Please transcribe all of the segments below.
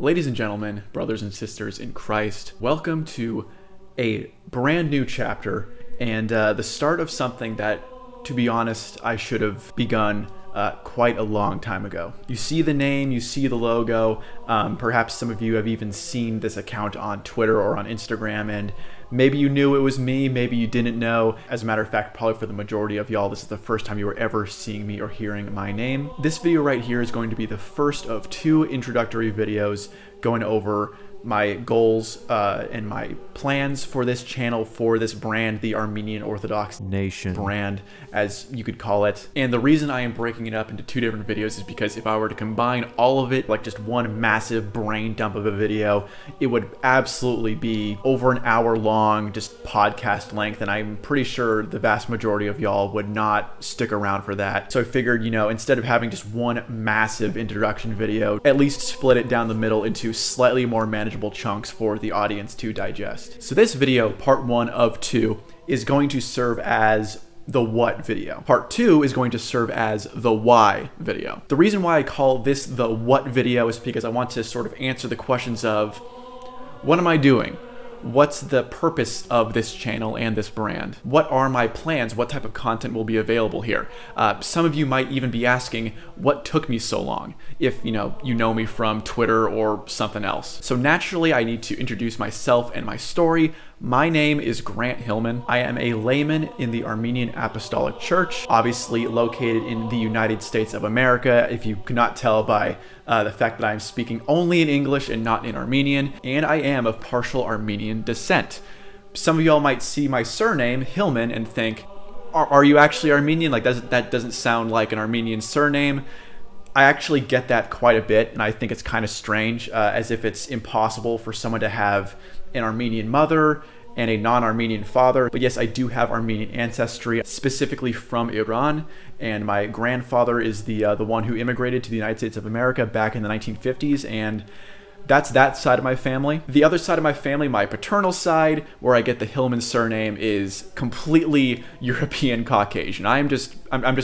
Ladies and gentlemen, brothers and sisters in Christ, welcome to a brand new chapter and the start of something that, to be honest, I should have begun quite a long time ago. You see the name, you see the logo, perhaps some of you have even seen this account on Twitter or on Instagram, and maybe you knew it was me, maybe you didn't know. As a matter of fact, probably for the majority of y'all, this is the first time you were ever seeing me or hearing my name. This video right here is going to be the first of two introductory videos going over my goals and my plans for this channel, for this brand, the Armenian Orthodox Nation brand, as you could call it. And the reason I am breaking it up into two different videos is because if I were to combine all of it, like just one massive brain dump of a video, it would absolutely be over an hour long, just podcast length, and I'm pretty sure the vast majority of y'all would not stick around for that. So I figured, instead of having just one massive introduction video, at least split it down the middle into slightly more manageable chunks for the audience to digest. So this video, part 1 of 2, is going to serve as the what video. Part 2 is going to serve as the why video. The reason why I call this the what video is because I want to sort of answer the questions of, what am I doing? What's the purpose of this channel and this brand? What are my plans? What type of content will be available here? Some of you might even be asking, what took me so long? If you know me from Twitter or something else. So naturally, I need to introduce myself and my story. My name is Grant Hillman. I am a layman in the Armenian Apostolic Church, obviously located in the United States of America, if you could not tell by the fact that I'm speaking only in English and not in Armenian, and I am of partial Armenian descent. Some of y'all might see my surname, Hillman, and think, are you actually Armenian? Like, that doesn't sound like an Armenian surname. I actually get that quite a bit, and I think it's kind of strange, as if it's impossible for someone to have an Armenian mother and a non-Armenian father. But yes, I do have Armenian ancestry, specifically from Iran, and my grandfather is the one who immigrated to the United States of America back in the 1950s, and that's that side of my family. The other side of my family, my paternal side, where I get the Hillman surname, is completely European Caucasian. I'm just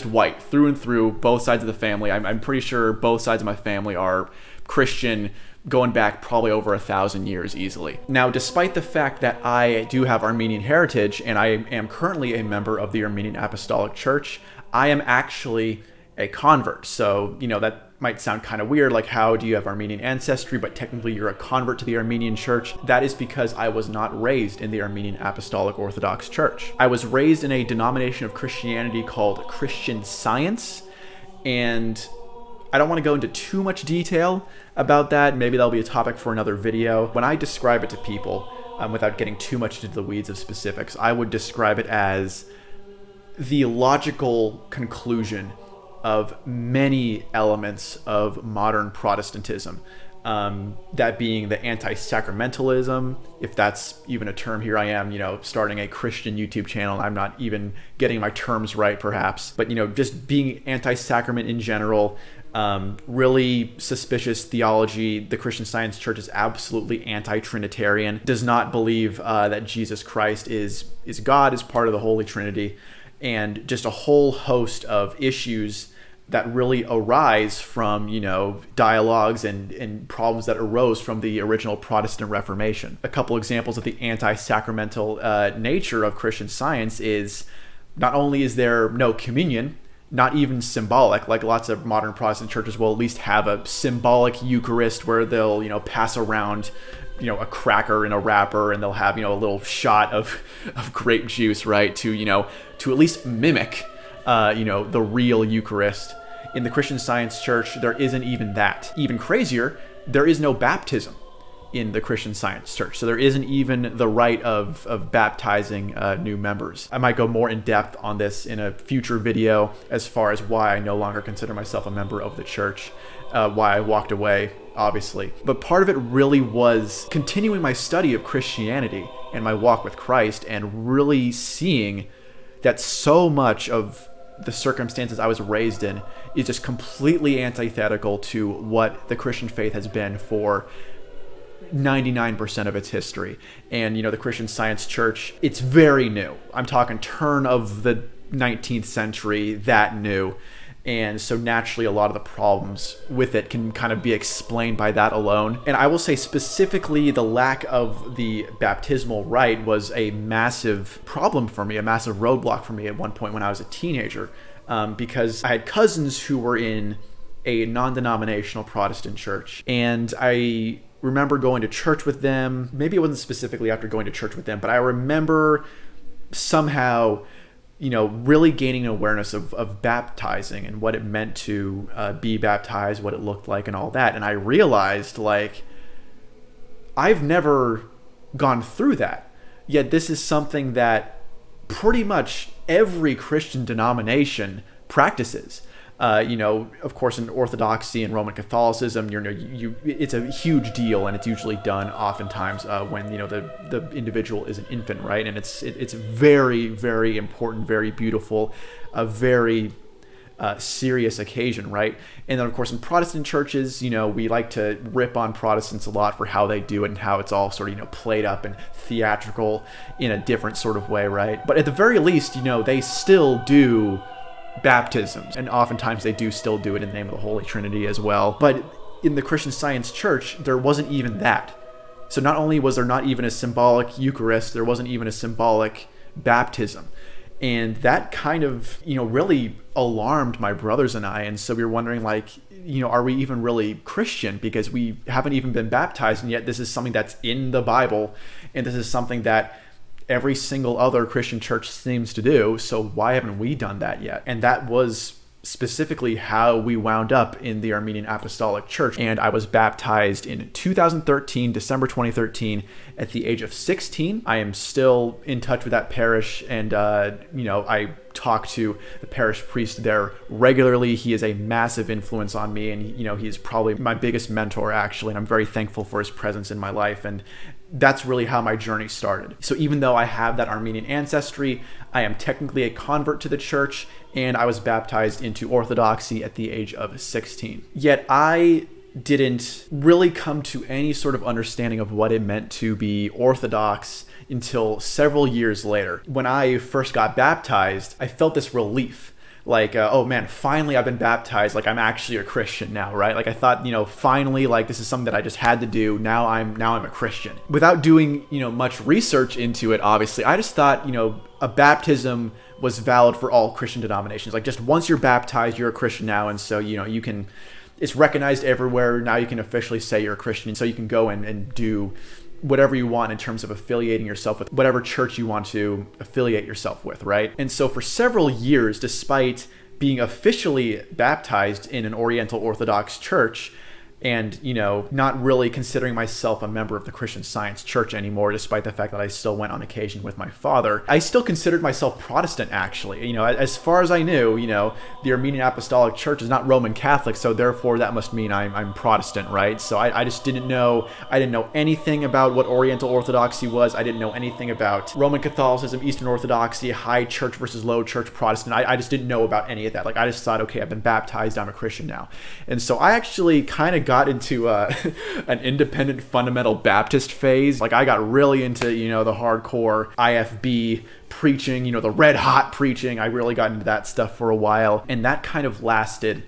white through and through, both sides of the family. I'm pretty sure both sides of my family are Christian, going back probably over 1,000 years easily. Now, despite the fact that I do have Armenian heritage and I am currently a member of the Armenian Apostolic Church, I am actually a convert. So, that might sound kind of weird, like how do you have Armenian ancestry, but technically you're a convert to the Armenian Church? That is because I was not raised in the Armenian Apostolic Orthodox Church. I was raised in a denomination of Christianity called Christian Science, and I don't want to go into too much detail about that. Maybe that'll be a topic for another video. When I describe it to people, without getting too much into the weeds of specifics, I would describe it as the logical conclusion of many elements of modern Protestantism. That being the anti-sacramentalism, if that's even a term. Here I am, starting a Christian YouTube channel. I'm not even getting my terms right, perhaps. But, just being anti-sacrament in general, really suspicious theology. The Christian Science Church is absolutely anti-Trinitarian, does not believe that Jesus Christ is God, is part of the Holy Trinity, and just a whole host of issues that really arise from, dialogues and problems that arose from the original Protestant Reformation. A couple examples of the anti-sacramental nature of Christian Science is, not only is there no communion, not even symbolic, like lots of modern Protestant churches will at least have a symbolic Eucharist where they'll, pass around, a cracker in a wrapper, and they'll have, a little shot of grape juice, right, to at least mimic the real Eucharist. In the Christian Science Church, there isn't even that. Even crazier, there is no baptism in the Christian Science Church. So there isn't even the rite of baptizing new members. I might go more in depth on this in a future video as far as why I no longer consider myself a member of the church, why I walked away, obviously. But part of it really was continuing my study of Christianity and my walk with Christ, and really seeing that so much of the circumstances I was raised in is just completely antithetical to what the Christian faith has been for 99% of its history. And, the Christian Science Church, it's very new. I'm talking turn of the 19th century, that new. And so naturally, a lot of the problems with it can kind of be explained by that alone. And I will say specifically, the lack of the baptismal rite was a massive problem for me, a massive roadblock for me at one point when I was a teenager, because I had cousins who were in a non-denominational Protestant church. And I remember going to church with them. Maybe it wasn't specifically after going to church with them, but I remember somehow really gaining awareness of baptizing and what it meant to be baptized, what it looked like and all that. And I realized, like, I've never gone through that. Yet this is something that pretty much every Christian denomination practices. Of course, in Orthodoxy and Roman Catholicism, it's a huge deal, and it's usually done oftentimes when the individual is an infant, right? And it's very, very important, very beautiful, a very serious occasion, right? And then, of course, in Protestant churches, we like to rip on Protestants a lot for how they do it and how it's all sort of played up and theatrical in a different sort of way, right? But at the very least, they still do baptisms, and oftentimes they do still do it in the name of the Holy Trinity as well. But in the Christian Science Church, there wasn't even that. So not only was there not even a symbolic Eucharist, there wasn't even a symbolic baptism. And that kind of, really alarmed my brothers and I. And so we were wondering, like, are we even really Christian? Because we haven't even been baptized, and yet this is something that's in the Bible, and this is something that every single other Christian church seems to do, so why haven't we done that yet? And that was specifically how we wound up in the Armenian Apostolic Church. And I was baptized in 2013, December 2013, at the age of 16. I am still in touch with that parish, and I talk to the parish priest there regularly. He is a massive influence on me, and he's probably my biggest mentor, actually, and I'm very thankful for his presence in my life. And that's really how my journey started. So even though I have that Armenian ancestry, I am technically a convert to the church, and I was baptized into Orthodoxy at the age of 16. Yet I didn't really come to any sort of understanding of what it meant to be Orthodox until several years later. When I first got baptized, I felt this relief. Like, oh man, finally I've been baptized. Like, I'm actually a Christian now, right? Like, I thought, finally, like, this is something that I just had to do. Now I'm a Christian. Without doing, much research into it, obviously, I just thought, a baptism was valid for all Christian denominations. Like, just once you're baptized, you're a Christian now. And so, you can, it's recognized everywhere. Now you can officially say you're a Christian. And so you can go and do whatever you want in terms of affiliating yourself with whatever church you want to affiliate yourself with, right? And so for several years, despite being officially baptized in an Oriental Orthodox church, and not really considering myself a member of the Christian Science Church anymore, despite the fact that I still went on occasion with my father, I still considered myself Protestant, actually. As far as I knew, the Armenian Apostolic Church is not Roman Catholic, so therefore that must mean I'm Protestant, right? So I just didn't know anything about what Oriental Orthodoxy was. I didn't know anything about Roman Catholicism, Eastern Orthodoxy, high church versus low church Protestant. I just didn't know about any of that. Like, I just thought, okay, I've been baptized, I'm a Christian now. And so I actually kind of got into an independent fundamental Baptist phase. Like, I got really into, the hardcore IFB preaching, the red hot preaching. I really got into that stuff for a while. And that kind of lasted,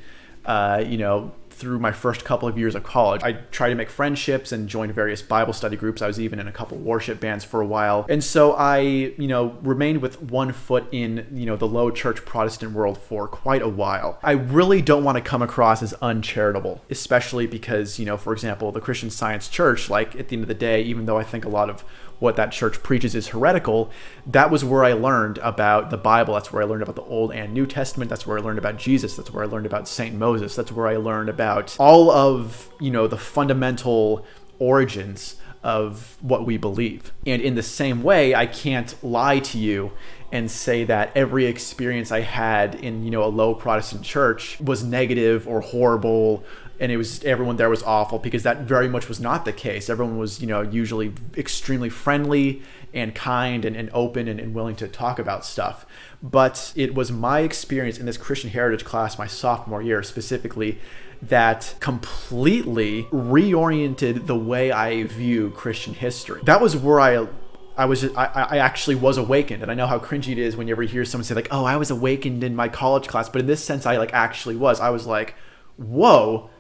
through my first couple of years of college. I tried to make friendships and joined various Bible study groups. I was even in a couple worship bands for a while. And so I, remained with one foot in, the low church Protestant world for quite a while. I really don't want to come across as uncharitable, especially because, for example, the Christian Science Church, like, at the end of the day, even though I think a lot of what that church preaches is heretical, that was where I learned about the Bible. That's where I learned about the Old and New Testament. That's where I learned about Jesus. That's where I learned about Saint Moses. That's where I learned about all of, the fundamental origins of what we believe. And in the same way, I can't lie to you and say that every experience I had in, a low Protestant church was negative or horrible, and everyone there was awful, because that very much was not the case. Everyone was, usually extremely friendly and kind and open and willing to talk about stuff. But it was my experience in this Christian heritage class my sophomore year specifically that completely reoriented the way I view Christian history. That was where I I actually was awakened. And I know how cringy it is when you ever hear someone say like, oh, I was awakened in my college class. But in this sense, I like actually was. I was like, whoa,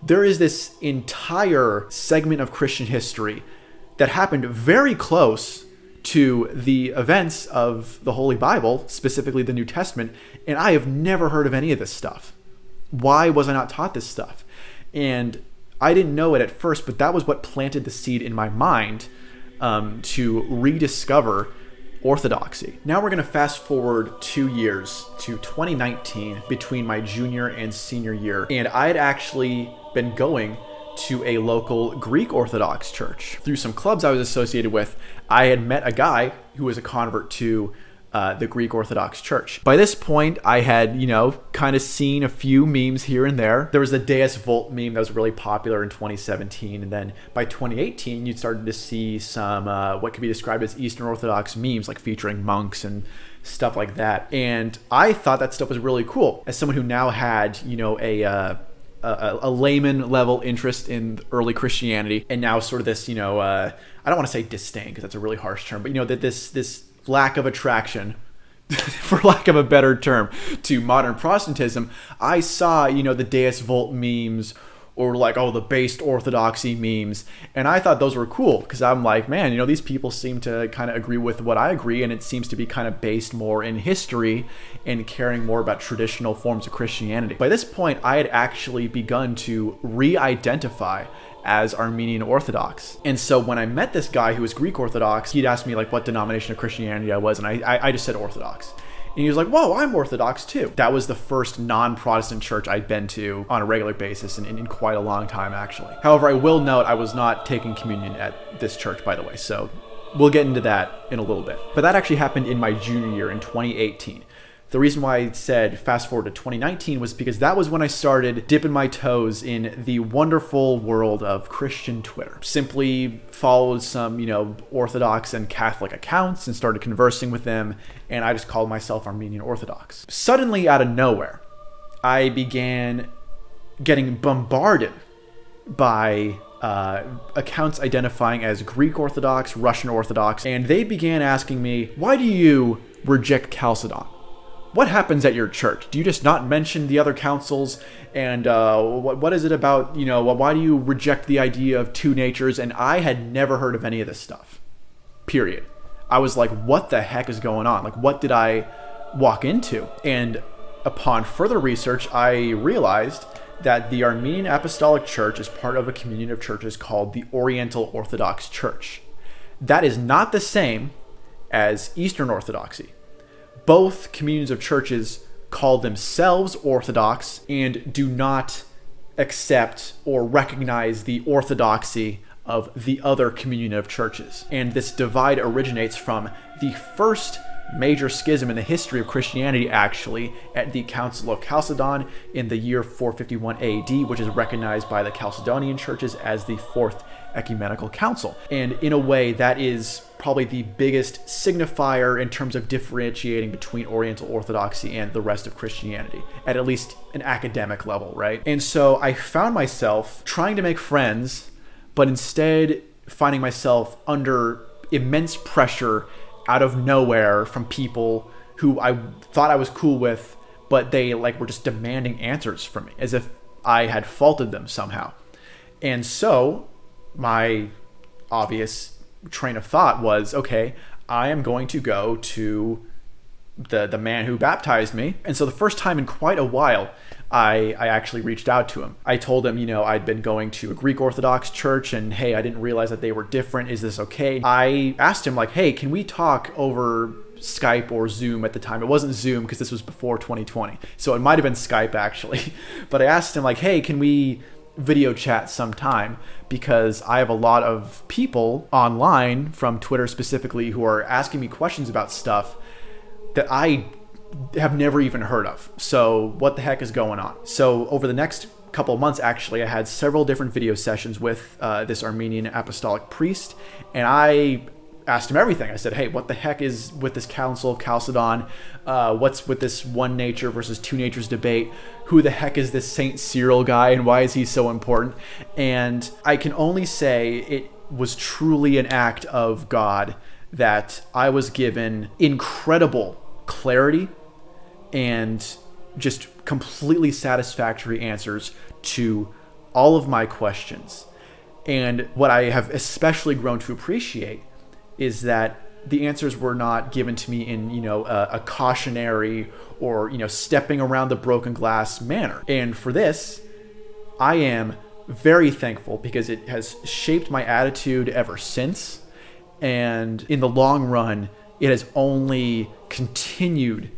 there is this entire segment of Christian history that happened very close to the events of the Holy Bible, specifically the New Testament, and I have never heard of any of this stuff. Why was I not taught this stuff? And I didn't know it at first, but that was what planted the seed in my mind to rediscover Orthodoxy. Now we're going to fast forward 2 years to 2019, between my junior and senior year, and I had actually been going to a local Greek Orthodox church. Through some clubs I was associated with, I had met a guy who was a convert to the Greek Orthodox Church. By this point, I had, kind of seen a few memes here and there. There was the Deus Vult meme that was really popular in 2017. And then by 2018, you started to see some what could be described as Eastern Orthodox memes, like featuring monks and stuff like that. And I thought that stuff was really cool. As someone who now had, a layman level interest in early Christianity, and now sort of this, I don't want to say disdain because that's a really harsh term, but that this lack of attraction, for lack of a better term, to modern Protestantism, I saw, the Deus Vult memes, or like, the based orthodoxy memes. And I thought those were cool because I'm like, man, these people seem to kind of agree with what I agree. And it seems to be kind of based more in history and caring more about traditional forms of Christianity. By this point, I had actually begun to re-identify as Armenian Orthodox. And so when I met this guy who was Greek Orthodox, he'd asked me like what denomination of Christianity I was. And I just said Orthodox. And he was like, whoa, I'm Orthodox too. That was the first non-Protestant church I'd been to on a regular basis in quite a long time, actually. However, I will note I was not taking communion at this church, by the way. So we'll get into that in a little bit. But that actually happened in my junior year in 2018. The reason why I said fast forward to 2019 was because that was when I started dipping my toes in the wonderful world of Christian Twitter. Simply followed some, Orthodox and Catholic accounts and started conversing with them, and I just called myself Armenian Orthodox. Suddenly, out of nowhere, I began getting bombarded by accounts identifying as Greek Orthodox, Russian Orthodox, and they began asking me, why do you reject Chalcedon? What happens at your church? Do you just not mention the other councils? And what is it about, why do you reject the idea of two natures? And I had never heard of any of this stuff, period. I was like, what the heck is going on? Like, what did I walk into? And upon further research, I realized that the Armenian Apostolic Church is part of a communion of churches called the Oriental Orthodox Church. That is not the same as Eastern Orthodoxy. Both communions of churches call themselves Orthodox and do not accept or recognize the orthodoxy of the other communion of churches. And this divide originates from the first major schism in the history of Christianity, actually, at the Council of Chalcedon in the year 451 AD, which is recognized by the Chalcedonian churches as the Fourth Ecumenical Council. And in a way, that is probably the biggest signifier in terms of differentiating between Oriental Orthodoxy and the rest of Christianity, at least an academic level, right? And so I found myself trying to make friends, but instead finding myself under immense pressure out of nowhere from people who I thought I was cool with, but they were just demanding answers from me as if I had faulted them somehow. And so my obvious train of thought was, okay, I am going to go to the man who baptized me. And so the first time in quite a while, I actually reached out to him. I told him, I'd been going to a Greek Orthodox church and hey, I didn't realize that they were different. Is this okay? I asked him hey, can we talk over Skype or Zoom at the time? It wasn't Zoom because this was before 2020. So it might've been Skype actually. But I asked him hey, can we video chat sometime? Because I have a lot of people online from Twitter specifically who are asking me questions about stuff that I have never even heard of. So what the heck is going on? So over the next couple of months, actually, I had several different video sessions with this Armenian apostolic priest, and I asked him everything. I said, hey, what the heck is with this Council of Chalcedon? What's with this one nature versus two natures debate? Who the heck is this Saint Cyril guy and why is he so important? And I can only say was truly an act of God, that I was given incredible clarity and just completely satisfactory answers to all of my questions. And what I have especially grown to appreciate is that the answers were not given to me in, a cautionary or, stepping around the broken glass manner. And for this, I am very thankful, because it has shaped my attitude ever since. And in the long run, it has only continued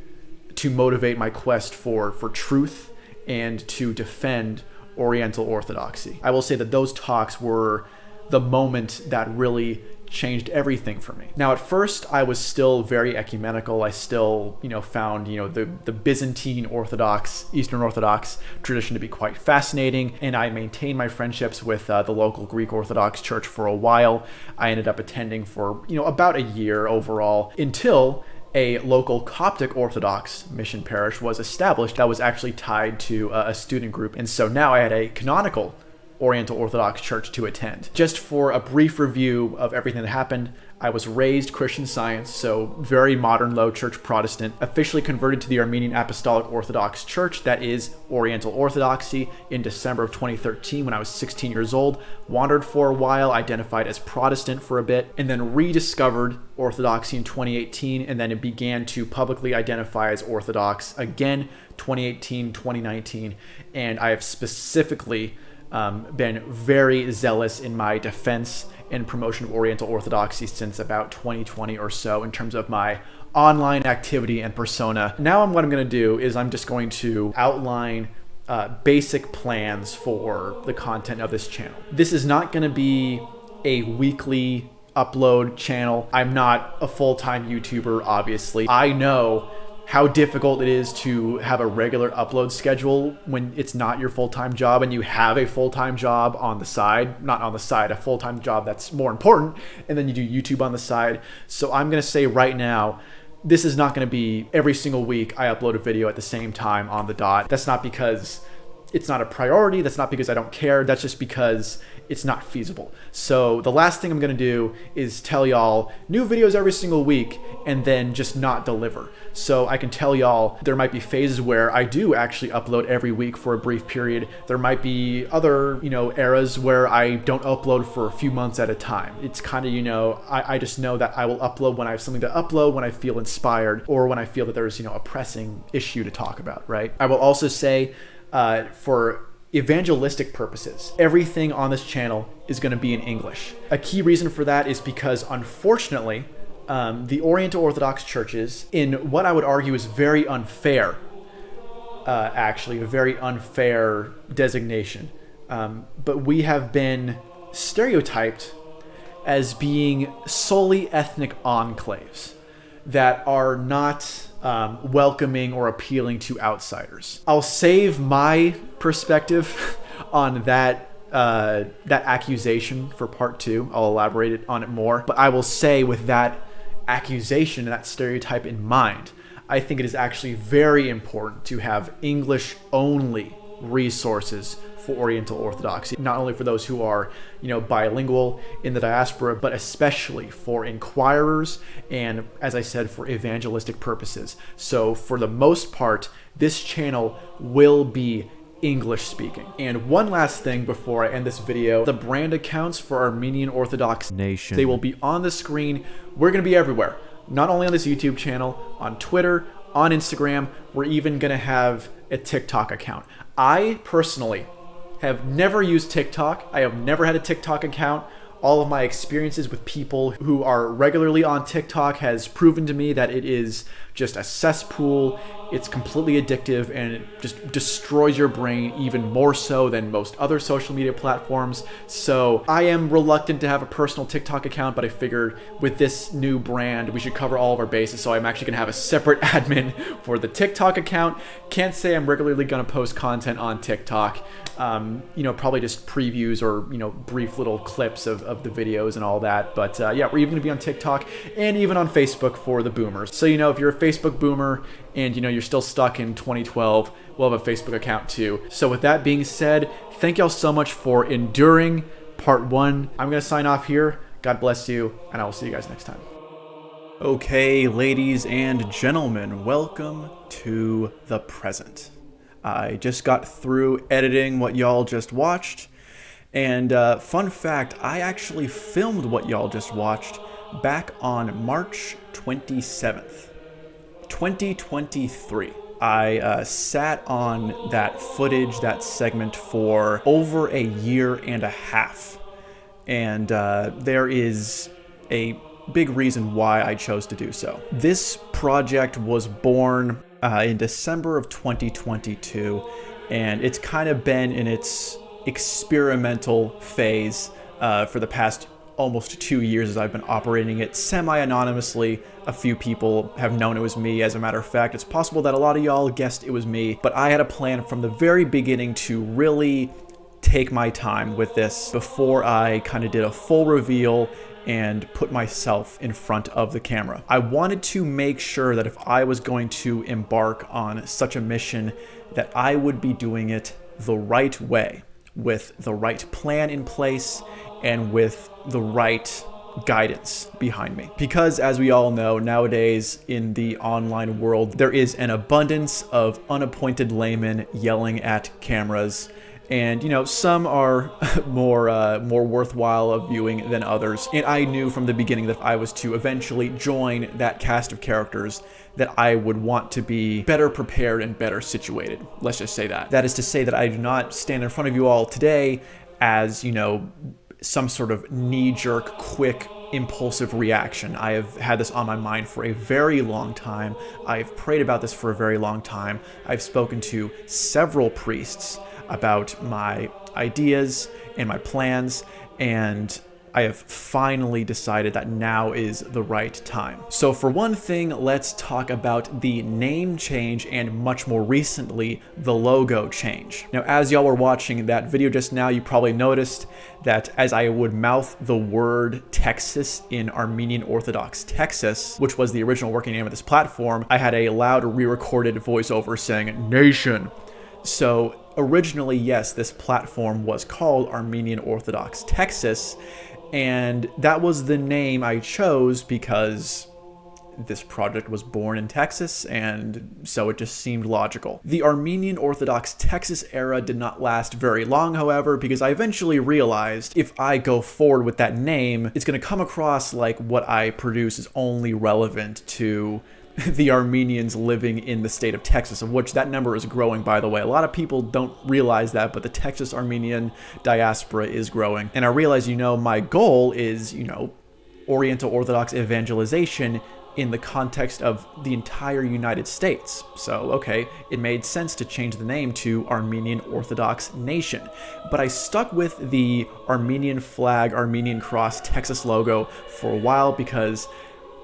to motivate my quest for truth and to defend Oriental Orthodoxy. I will say that those talks were the moment that really changed everything for me. Now, at first, I was still very ecumenical. I still, found, the Byzantine Orthodox, Eastern Orthodox tradition to be quite fascinating. And I maintained my friendships with the local Greek Orthodox church for a while. I ended up attending for, about a year overall, until a local Coptic Orthodox mission parish was established that was actually tied to a student group. And so now I had a canonical Oriental Orthodox church to attend. Just for a brief review of everything that happened, I was raised Christian Science, so very modern low church Protestant, officially converted to the Armenian Apostolic Orthodox Church, that is Oriental Orthodoxy, in December of 2013 when I was 16 years old, wandered for a while, identified as Protestant for a bit, and then rediscovered Orthodoxy in 2018, and then it began to publicly identify as Orthodox again, 2018, 2019, and I have specifically been very zealous in my defense and promotion of Oriental Orthodoxy since about 2020 or so in terms of my online activity and persona. Now what I'm going to do is I'm just going to outline basic plans for the content of this channel. This is not going to be a weekly upload channel. I'm not a full-time YouTuber, obviously. I know how difficult it is to have a regular upload schedule when it's not your full-time job and you have a full-time job on the side, not on the side, a full-time job that's more important, and then you do YouTube on the side. So I'm going to say right now, this is not going to be every single week I upload a video at the same time on the dot. That's not because it's not a priority. That's not because I don't care. That's just because it's not feasible. So the last thing I'm going to do is tell y'all new videos every single week and then just not deliver. So I can tell y'all there might be phases where I do actually upload every week for a brief period. There might be other, eras where I don't upload for a few months at a time. It's kind of, I just know that I will upload when I have something to upload, when I feel inspired, or when I feel that there's, a pressing issue to talk about, right? I will also say, for evangelistic purposes, everything on this channel is going to be in English. A key reason for that is because, unfortunately, the Oriental Orthodox churches, in what I would argue is very unfair, actually a very unfair designation, but we have been stereotyped as being solely ethnic enclaves that are not welcoming or appealing to outsiders. I'll save my perspective on that accusation for part 2. I'll elaborate on it more, but I will say, with that accusation and that stereotype in mind, I think it is actually very important to have English-only resources for Oriental Orthodoxy, not only for those who are, bilingual in the diaspora, but especially for inquirers and, as I said, for evangelistic purposes. So for the most part, this channel will be English speaking. And one last thing before I end this video, the brand accounts for Armenian Orthodox Nation, they will be on the screen. We're going to be everywhere, not only on this YouTube channel, on Twitter, on Instagram. We're even going to have a TikTok account. I personally have never used TikTok. I have never had a TikTok account. All of my experiences with people who are regularly on TikTok has proven to me that it is just a cesspool. It's completely addictive and it just destroys your brain even more so than most other social media platforms. So I am reluctant to have a personal TikTok account, but I figured with this new brand, we should cover all of our bases. So I'm actually gonna have a separate admin for the TikTok account. Can't say I'm regularly gonna post content on TikTok. Probably just previews or, brief little clips of the videos and all that. But yeah, we're even gonna be on TikTok and even on Facebook for the boomers. So, if you're a Facebook boomer and, you're still stuck in 2012, we'll have a Facebook account too. So with that being said, thank y'all so much for enduring part 1. I'm going to sign off here. God bless you, and I will see you guys next time. Okay, ladies and gentlemen, welcome to the present. I just got through editing what y'all just watched, and fun fact, I actually filmed what y'all just watched back on March 27th, 2023. I sat on that footage, that segment, for over a year and a half. And there is a big reason why I chose to do so. This project was born in December of 2022, and it's kind of been in its experimental phase for the past almost 2 years as I've been operating it semi-anonymously. A few people have known it was me. As a matter of fact, it's possible that a lot of y'all guessed it was me, but I had a plan from the very beginning to really take my time with this before I kind of did a full reveal and put myself in front of the camera. I wanted to make sure that if I was going to embark on such a mission, that I would be doing it the right way, with the right plan in place and with the right guidance behind me. Because as we all know, nowadays in the online world, there is an abundance of unappointed laymen yelling at cameras. And, you know, some are more worthwhile of viewing than others. And I knew from the beginning that if I was to eventually join that cast of characters, that I would want to be better prepared and better situated. Let's just say that. That is to say that I do not stand in front of you all today as, you know, some sort of knee-jerk, quick, impulsive reaction. I have had this on my mind for a very long time. I've prayed about this for a very long time. I've spoken to several priests about my ideas and my plans, and I have finally decided that now is the right time. So for one thing, let's talk about the name change and much more recently, the logo change. Now, as y'all were watching that video just now, you probably noticed that as I would mouth the word Texas in Armenian Orthodox Texas, which was the original working name of this platform, I had a loud re-recorded voiceover saying nation. So originally, yes, this platform was called Armenian Orthodox Texas, and that was the name I chose because this project was born in Texas, and so it just seemed logical. The Armenian Orthodox Texas era did not last very long, however, because I eventually realized if I go forward with that name, it's going to come across like what I produce is only relevant to the Armenians living in the state of Texas, of which that number is growing, by the way. A lot of people don't realize that, but the Texas Armenian diaspora is growing. And I realize, you know, my goal is, you know, Oriental Orthodox evangelization in the context of the entire United States. So, okay, it made sense to change the name to Armenian Orthodox Nation. But I stuck with the Armenian flag, Armenian cross, Texas logo for a while because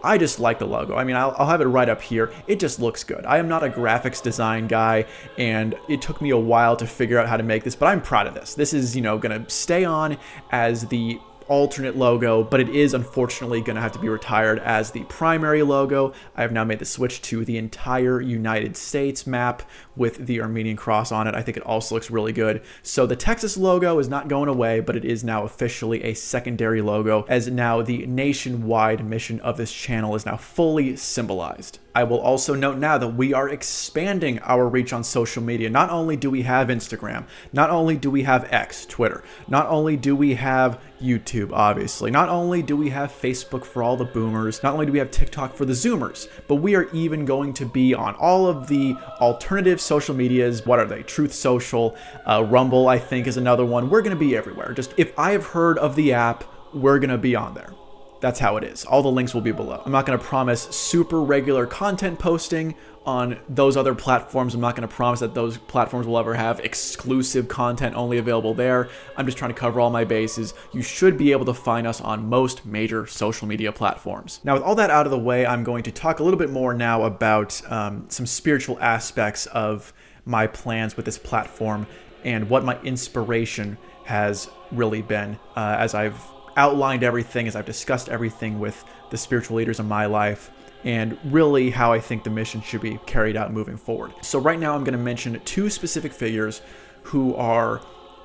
I just like the logo. I mean, I'll have it right up here. It just looks good. I am not a graphics design guy, and it took me a while to figure out how to make this, but I'm proud of this. This is, you know, going to stay on as the alternate logo, but it is unfortunately going to have to be retired as the primary logo. I have now made the switch to the entire United States map with the Armenian cross on it. I think it also looks really good. So the Texas logo is not going away, but it is now officially a secondary logo, as now the nationwide mission of this channel is now fully symbolized. I will also note now that we are expanding our reach on social media. Not only do we have Instagram, not only do we have X, Twitter, not only do we have YouTube, obviously, not only do we have Facebook for all the boomers, not only do we have TikTok for the Zoomers, but we are even going to be on all of the alternative social medias. What are they? Truth Social, Rumble, I think, is another one. We're going to be everywhere. Just if I have heard of the app, we're going to be on there. That's how it is. All the links will be below. I'm not going to promise super regular content posting on those other platforms. I'm not going to promise that those platforms will ever have exclusive content only available there. I'm just trying to cover all my bases. You should be able to find us on most major social media platforms. Now, with all that out of the way, I'm going to talk a little bit more now about some spiritual aspects of my plans with this platform and what my inspiration has really been as I've outlined everything, as I've discussed everything with the spiritual leaders in my life, and really how I think the mission should be carried out moving forward. So right now I'm going to mention two specific figures who are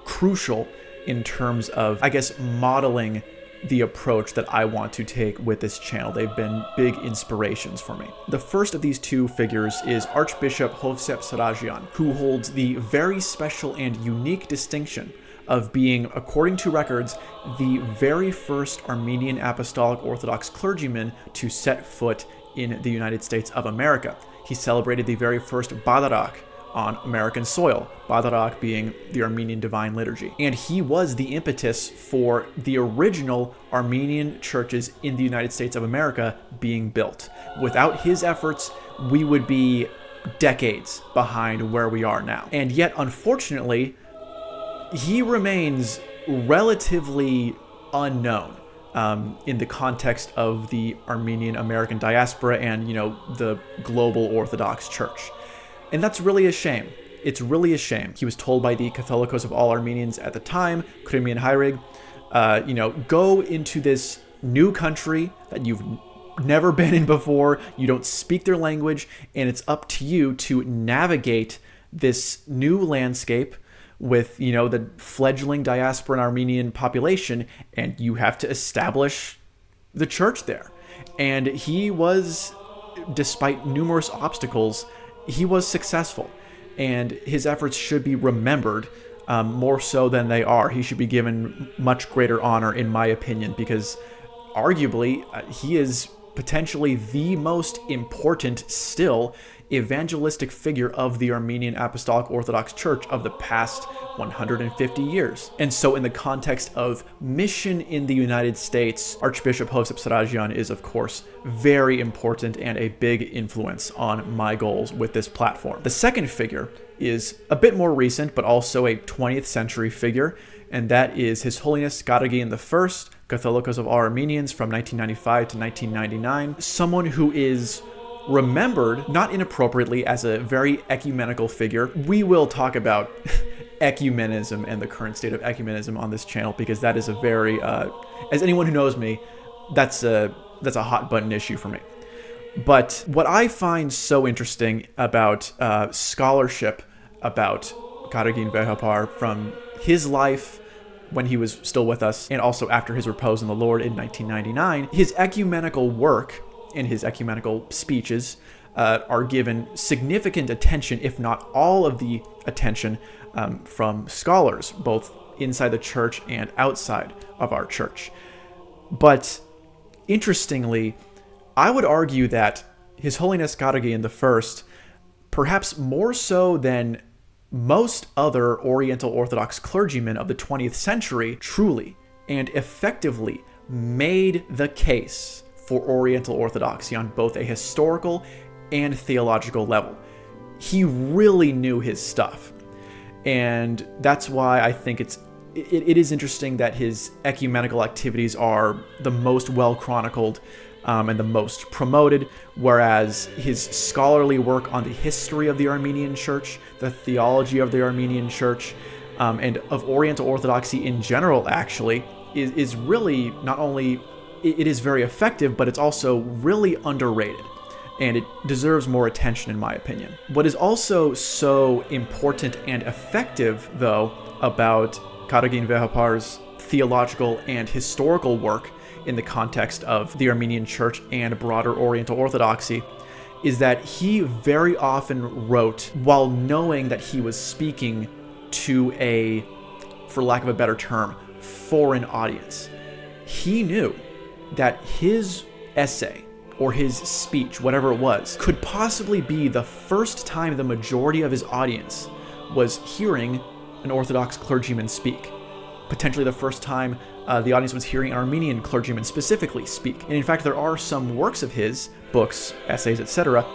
crucial in terms of, I guess, modeling the approach that I want to take with this channel. They've been big inspirations for me. The first of these two figures is Archbishop Hovsep Saragian, who holds the very special and unique distinction of being, according to records, the very first Armenian Apostolic Orthodox clergyman to set foot in the United States of America. He celebrated the very first Badarak on American soil, Badarak being the Armenian Divine Liturgy. And he was the impetus for the original Armenian churches in the United States of America being built. Without his efforts, we would be decades behind where we are now. And yet, unfortunately, he remains relatively unknown in the context of the Armenian American diaspora and, the global Orthodox Church. And that's really a shame. It's really a shame. He was told by the Catholicos of all Armenians at the time, Crimean Heirig, go into this new country that you've never been in before. You don't speak their language, and it's up to you to navigate this new landscape with, the fledgling diaspora and Armenian population, and you have to establish the church there. And he was, despite numerous obstacles, he was successful, and his efforts should be remembered more so than they are. He should be given much greater honor, in my opinion, because arguably he is potentially the most important still evangelistic figure of the Armenian Apostolic Orthodox Church of the past 150 years. And so in the context of mission in the United States, Archbishop Hovsep Saragian is, of course, very important and a big influence on my goals with this platform. The second figure is a bit more recent, but also a 20th century figure, and that is His Holiness Garagian I, Catholicos of all Armenians from 1995 to 1999, someone who is remembered, not inappropriately, as a very ecumenical figure. We will talk about ecumenism and the current state of ecumenism on this channel, because that is a very, as anyone who knows me, that's a hot button issue for me. But what I find so interesting about scholarship about Garagian Vehapar from his life when he was still with us, and also after his repose in the Lord in 1999, his ecumenical work and his ecumenical speeches are given significant attention, if not all of the attention, from scholars, both inside the church and outside of our church. But interestingly, I would argue that His Holiness Garagian I, perhaps more so than most other Oriental Orthodox clergymen of the 20th century, truly and effectively made the case for Oriental Orthodoxy on both a historical and theological level. He really knew his stuff. And that's why I think it is interesting that his ecumenical activities are the most well chronicled and the most promoted, whereas his scholarly work on the history of the Armenian Church, the theology of the Armenian Church, and of Oriental Orthodoxy in general, actually, is really not only, it is very effective, but it's also really underrated, and it deserves more attention, in my opinion. What is also so important and effective, though, about Garagian Vehapar's theological and historical work in the context of the Armenian Church and broader Oriental Orthodoxy, is that he very often wrote while knowing that he was speaking to a, for lack of a better term, foreign audience. He knew that his essay or his speech, whatever it was, could possibly be the first time the majority of his audience was hearing an Orthodox clergyman speak. Potentially the first time the audience was hearing an Armenian clergyman specifically speak. And in fact, there are some works of his, books, essays, etc.,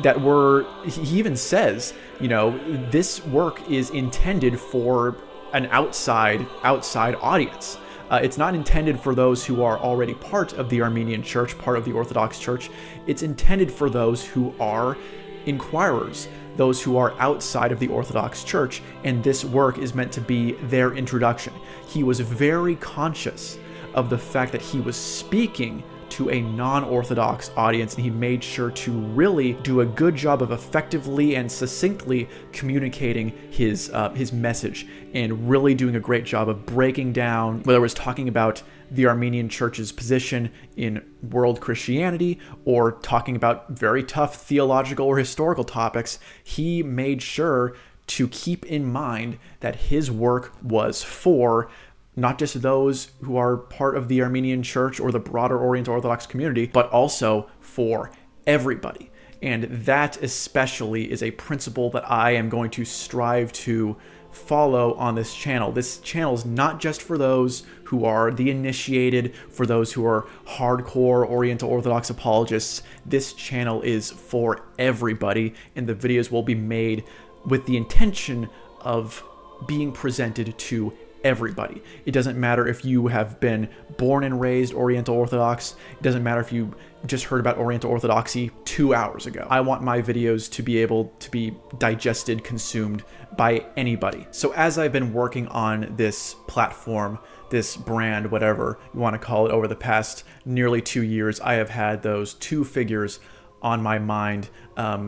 that were, he even says, this work is intended for an outside audience. It's not intended for those who are already part of the Armenian Church, part of the Orthodox Church. It's intended for those who are inquirers, those who are outside of the Orthodox Church, and this work is meant to be their introduction. He was very conscious of the fact that he was speaking to a non-Orthodox audience, and he made sure to really do a good job of effectively and succinctly communicating his message, and really doing a great job of breaking down, whether it was talking about the Armenian Church's position in world Christianity or talking about very tough theological or historical topics. He made sure to keep in mind that his work was for not just those who are part of the Armenian Church or the broader Oriental Orthodox community, but also for everybody. And that especially is a principle that I am going to strive to follow on this channel. This channel is not just for those who are the initiated, for those who are hardcore Oriental Orthodox apologists. This channel is for everybody, and the videos will be made with the intention of being presented to everybody. It doesn't matter if you have been born and raised Oriental Orthodox. It doesn't matter if you just heard about Oriental Orthodoxy 2 hours ago. I want my videos to be able to be digested, consumed by anybody. So as I've been working on this platform, this brand, whatever you want to call it, over the past nearly 2 years, I have had those two figures on my mind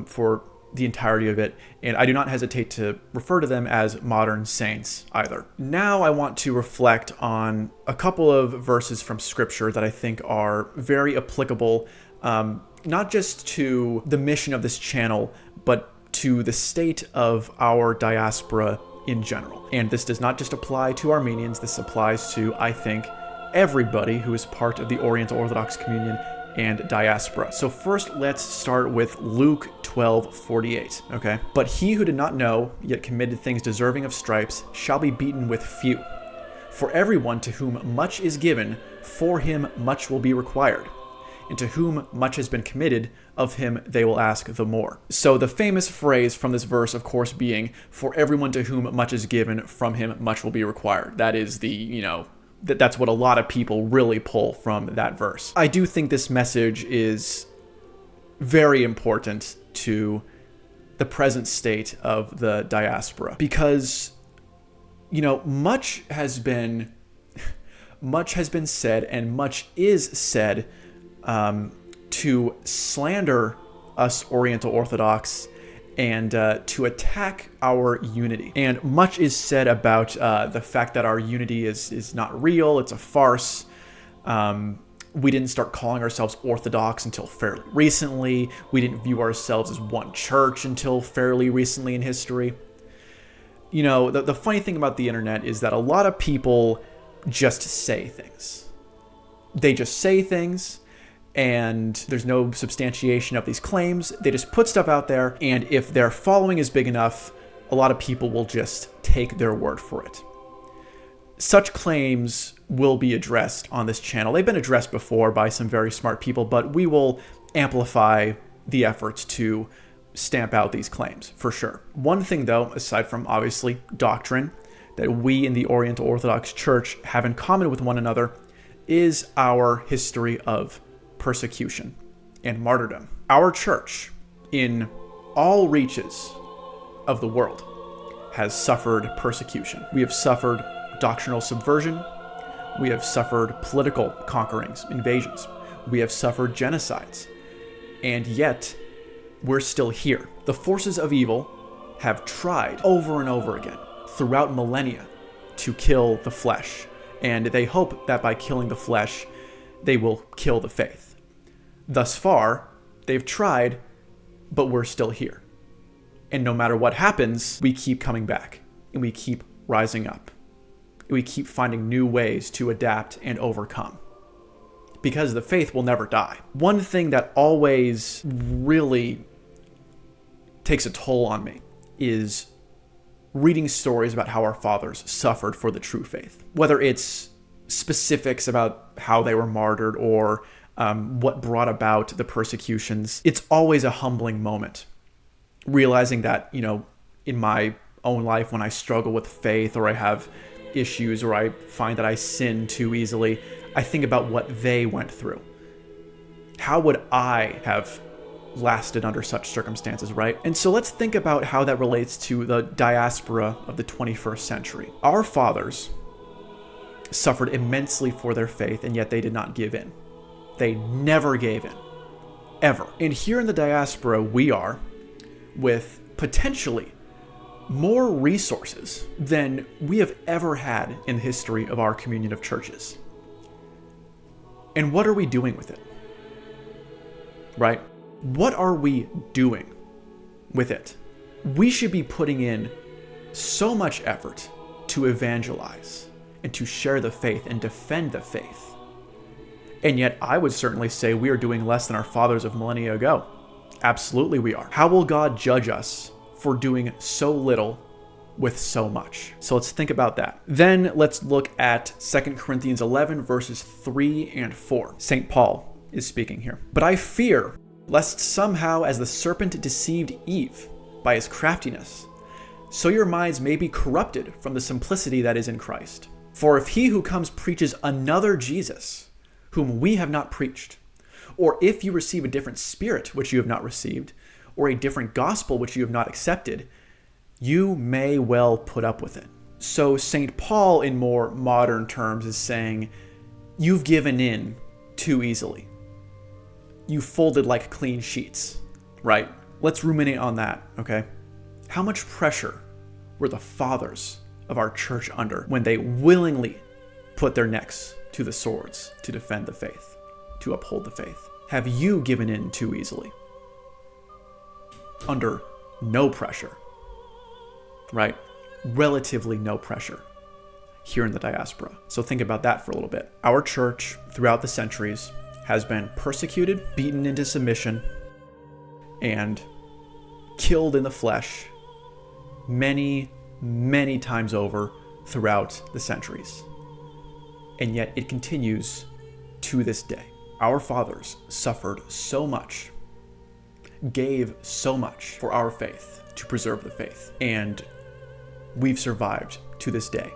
for the entirety of it, and I do not hesitate to refer to them as modern saints either. Now I want to reflect on a couple of verses from Scripture that I think are very applicable, not just to the mission of this channel, but to the state of our diaspora in general. And this does not just apply to Armenians, this applies to, I think, everybody who is part of the Oriental Orthodox communion and diaspora. So first, let's start with Luke 12:48, okay? But he who did not know, yet committed things deserving of stripes, shall be beaten with few. For everyone to whom much is given, for him much will be required. And to whom much has been committed, of him they will ask the more. So the famous phrase from this verse, of course, being, for everyone to whom much is given, from him much will be required. That is the, that's what a lot of people really pull from that verse. I do think this message is very important to the present state of the diaspora, because, much has been said and much is said to slander us Oriental Orthodox and to attack our unity. And much is said about the fact that our unity is not real, it's a farce. We didn't start calling ourselves Orthodox until fairly recently. We didn't view ourselves as one church until fairly recently in history. The funny thing about the internet is that a lot of people just say things. They just say things, and there's no substantiation of these claims. They just put stuff out there, and if their following is big enough, a lot of people will just take their word for it. Such claims will be addressed on this channel. They've been addressed before by some very smart people, but we will amplify the efforts to stamp out these claims, for sure. One thing, though, aside from obviously doctrine, that we in the Oriental Orthodox Church have in common with one another is our history of persecution and martyrdom. Our church, in all reaches of the world, has suffered persecution. We have suffered doctrinal subversion. We have suffered political conquerings, invasions. We have suffered genocides. And yet, we're still here. The forces of evil have tried over and over again throughout millennia to kill the flesh. And they hope that by killing the flesh, they will kill the faith. Thus far, they've tried, but we're still here. And no matter what happens, we keep coming back, and we keep rising up. And we keep finding new ways to adapt and overcome, because the faith will never die. One thing that always really takes a toll on me is reading stories about how our fathers suffered for the true faith. Whether it's specifics about how they were martyred or what brought about the persecutions, it's always a humbling moment. Realizing that, in my own life, when I struggle with faith or I have issues or I find that I sin too easily, I think about what they went through. How would I have lasted under such circumstances, right? And so let's think about how that relates to the diaspora of the 21st century. Our fathers suffered immensely for their faith, and yet they did not give in. They never gave in. Ever. And here in the diaspora, we are with potentially more resources than we have ever had in the history of our communion of churches. And what are we doing with it? Right? What are we doing with it? We should be putting in so much effort to evangelize and to share the faith and defend the faith. And yet I would certainly say we are doing less than our fathers of millennia ago. Absolutely we are. How will God judge us for doing so little with so much? So let's think about that. Then let's look at 2 Corinthians 11 verses 3 and 4. St. Paul is speaking here. But I fear lest somehow as the serpent deceived Eve by his craftiness, so your minds may be corrupted from the simplicity that is in Christ. For if he who comes preaches another Jesus, whom we have not preached, or if you receive a different spirit which you have not received, or a different gospel which you have not accepted, you may well put up with it. So St. Paul, in more modern terms, is saying, you've given in too easily. You folded like clean sheets, right? Let's ruminate on that, okay? How much pressure were the fathers of our church under when they willingly put their necks to the swords to defend the faith, to uphold the faith? Have you given in too easily? Under no pressure, right? Relatively no pressure here in the diaspora. So think about that for a little bit. Our church throughout the centuries has been persecuted, beaten into submission, and killed in the flesh many, many times over throughout the centuries. And yet it continues to this day. Our fathers suffered so much, gave so much for our faith to preserve the faith. And we've survived to this day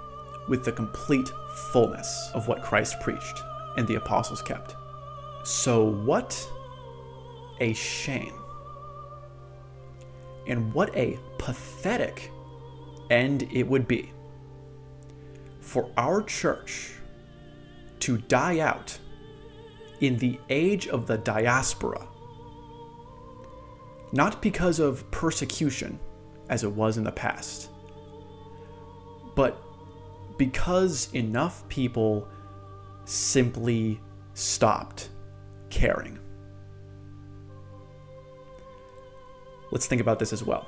with the complete fullness of what Christ preached and the apostles kept. So what a shame. And what a pathetic end it would be for our church to die out in the age of the diaspora, not because of persecution as it was in the past, but because enough people simply stopped caring. Let's think about this as well.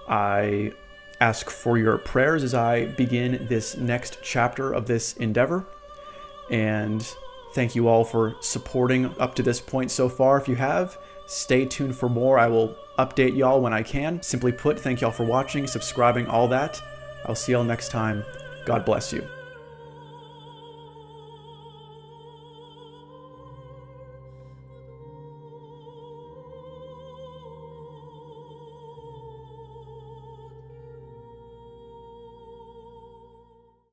I ask for your prayers as I begin this next chapter of this endeavor. And thank you all for supporting up to this point so far. If you have, stay tuned for more. I will update y'all when I can. Simply put, thank y'all for watching, subscribing, all that. I'll see y'all next time. God bless you.